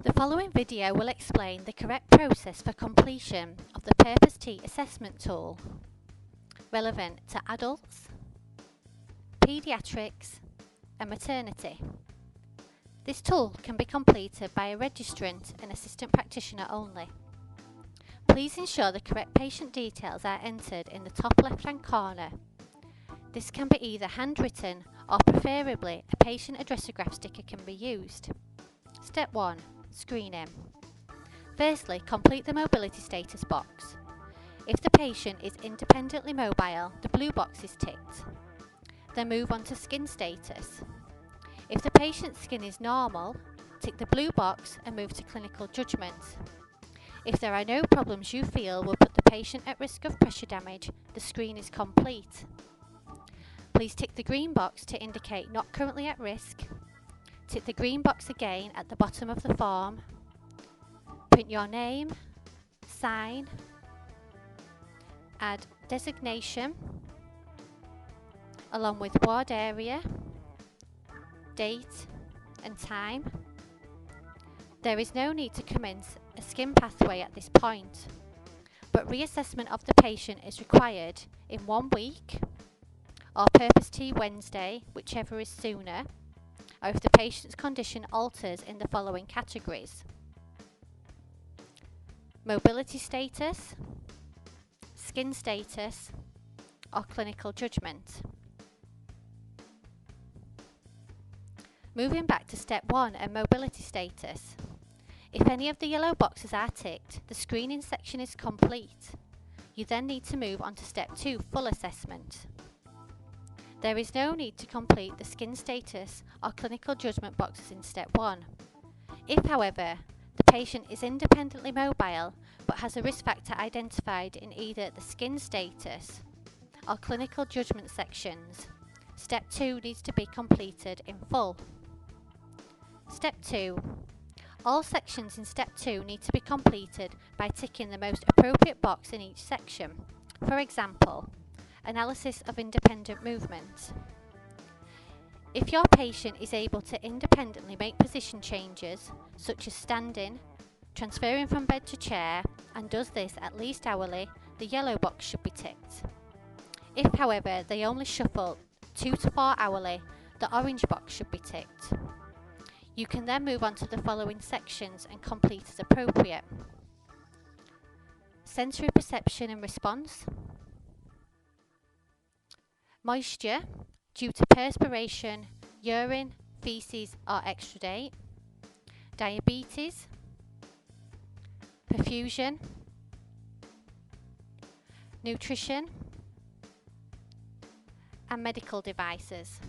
The following video will explain the correct process for completion of the Purpose T assessment tool, relevant to adults, paediatrics and maternity. This tool can be completed by a registrant and assistant practitioner only. Please ensure the correct patient details are entered in the top left-hand corner. This can be either handwritten or preferably a patient addressograph sticker can be used. Step 1. Screening. Firstly, complete the mobility status box. If the patient is independently mobile, the blue box is ticked. Then move on to skin status. If the patient's skin is normal, tick the blue box and move to clinical judgment. If there are no problems you feel will put the patient at risk of pressure damage, the screen is complete. Please tick the green box to indicate not currently at risk. Tick the green box again at the bottom of the form. Print your name, sign, add designation, along with ward area, date and time. There is no need to commence a skin pathway at this point, but reassessment of the patient is required in 1 week or Purpose T Wednesday, whichever is sooner, or if the patient's condition alters in the following categories: mobility status, skin status, or clinical judgment. Moving back to step 1 and mobility status. If any of the yellow boxes are ticked, the screening section is complete. You then need to move on to step 2, full assessment. There is no need to complete the skin status or clinical judgment boxes in step 1. If, however, the patient is independently mobile but has a risk factor identified in either the skin status or clinical judgment sections, step 2 needs to be completed in full. Step 2. All sections in step 2 need to be completed by ticking the most appropriate box in each section. For example, analysis of independent movement. If your patient is able to independently make position changes, such as standing, transferring from bed to chair, and does this at least hourly, the yellow box should be ticked. If, however, they only shuffle 2 to 4 hourly, the orange box should be ticked. You can then move on to the following sections and complete as appropriate. Sensory perception and response. Moisture due to perspiration, urine, feces or extradate. Diabetes. Perfusion. Nutrition. And medical devices.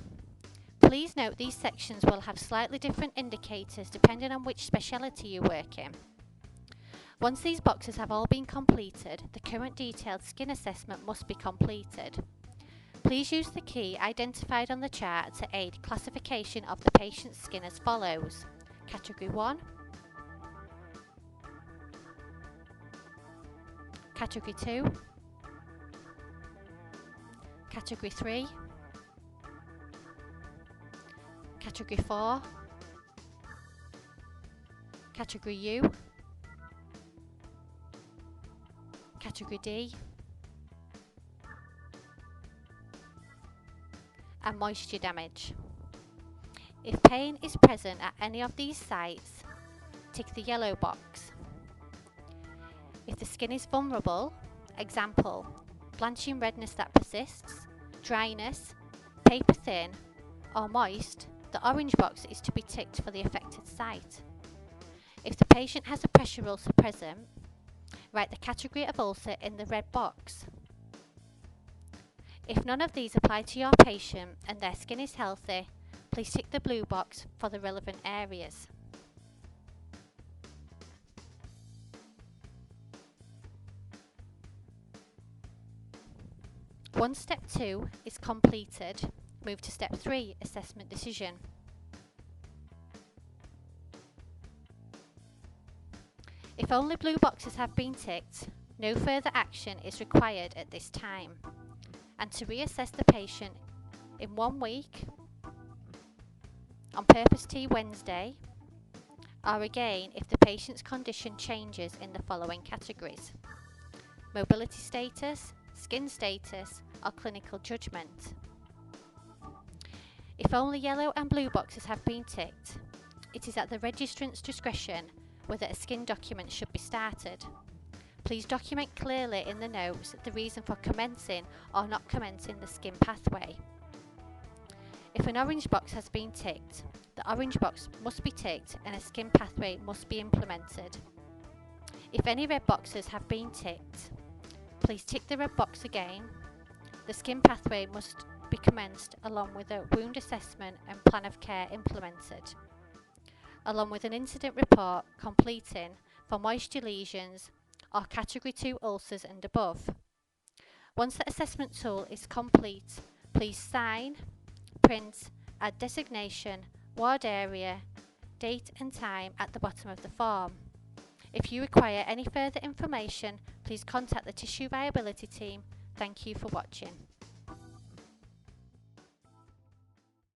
Please note these sections will have slightly different indicators depending on which speciality you work in. Once these boxes have all been completed, the current detailed skin assessment must be completed. Please use the key identified on the chart to aid classification of the patient's skin as follows: Category 1, Category 2, Category 3, Category 4, Category U, Category D, and moisture damage. If pain is present at any of these sites, tick the yellow box. If the skin is vulnerable, example, blanching redness that persists, dryness, paper thin, or moist, the orange box is to be ticked for the affected site. If the patient has a pressure ulcer present, write the category of ulcer in the red box. If none of these apply to your patient and their skin is healthy, please tick the blue box for the relevant areas. Once step 2 is completed, move to step 3, assessment decision. If only blue boxes have been ticked, no further action is required at this time. And to reassess the patient in 1 week, on Purpose T Wednesday, are again if the patient's condition changes in the following categories: mobility status, skin status, or clinical judgment. If only yellow and blue boxes have been ticked, it is at the registrant's discretion whether a skin document should be started. Please document clearly in the notes the reason for commencing or not commencing the skin pathway. If an orange box has been ticked, the orange box must be ticked and a skin pathway must be implemented. If any red boxes have been ticked, please tick the red box again. The skin pathway must be commenced along with a wound assessment and plan of care implemented, along with an incident report completing for moisture lesions or category 2 ulcers and above. Once the assessment tool is complete, please sign, print, add designation, ward area, date and time at the bottom of the form. If you require any further information, please contact the Tissue Viability team. Thank you for watching.